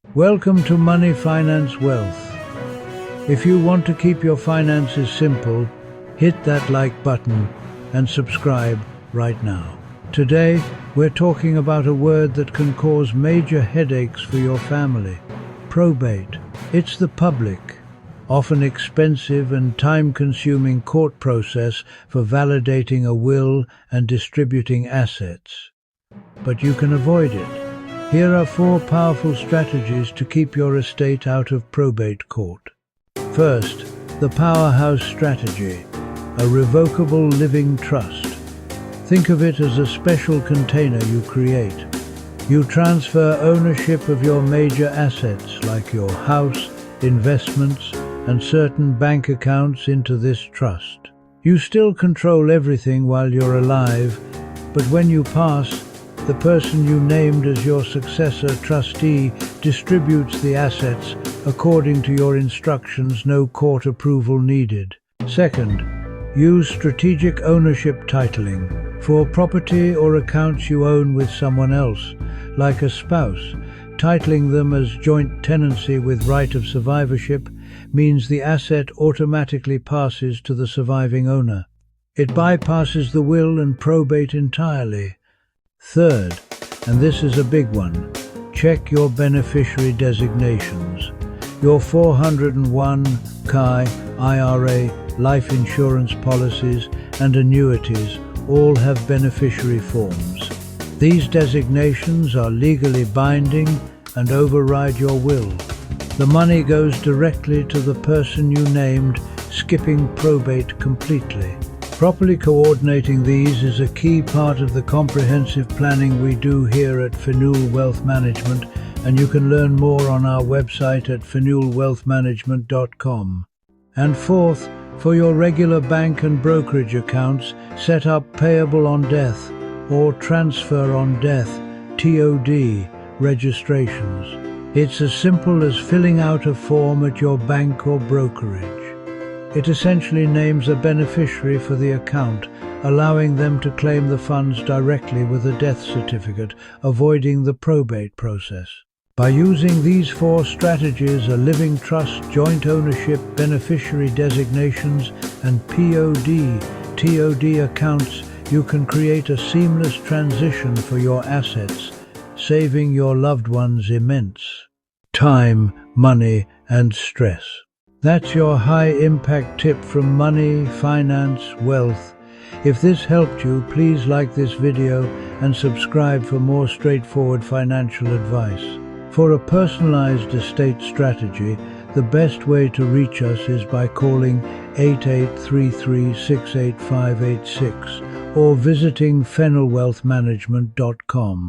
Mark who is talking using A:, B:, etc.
A: Welcome to Money, Finance, Wealth. If you want to keep your finances simple, hit that like button and subscribe right now. Today, we're talking about a word that can cause major headaches for your family: probate. It's the public, often expensive and time-consuming court process for validating a will and distributing assets. But you can avoid it. Here are 4 powerful strategies to keep your estate out of probate court. First, the powerhouse strategy: a revocable living trust. Think of it as a special container you create. You transfer ownership of your major assets like your house, investments, and certain bank accounts into this trust. You still control everything while you're alive, but when you pass, the person you named as your successor trustee distributes the assets according to your instructions, no court approval needed. Second, use strategic ownership titling. For property or accounts you own with someone else, like a spouse, titling them as joint tenancy with right of survivorship means the asset automatically passes to the surviving owner. It bypasses the will and probate entirely. Third, and this is a big one, check your beneficiary designations. Your 401 K, IRA, life insurance policies, and annuities all have beneficiary forms. These designations are legally binding and override your will. The money goes directly to the person you named, skipping probate completely. Properly coordinating these is a key part of the comprehensive planning we do here at Fenul Wealth Management, and you can learn more on our website at fenulwealthmanagement.com. And fourth, for your regular bank and brokerage accounts, set up payable on death or transfer on death (TOD) registrations. It's as simple as filling out a form at your bank or brokerage. It essentially names a beneficiary for the account, allowing them to claim the funds directly with a death certificate, avoiding the probate process. By using these 4 strategies, a living trust, joint ownership, beneficiary designations, and TOD accounts, you can create a seamless transition for your assets, saving your loved ones immense time, money, and stress. That's your high-impact tip from Money, Finance, Wealth. If this helped you, please like this video and subscribe for more straightforward financial advice. For a personalized estate strategy, the best way to reach us is by calling 8833-68586 or visiting fenulwealthmanagement.com.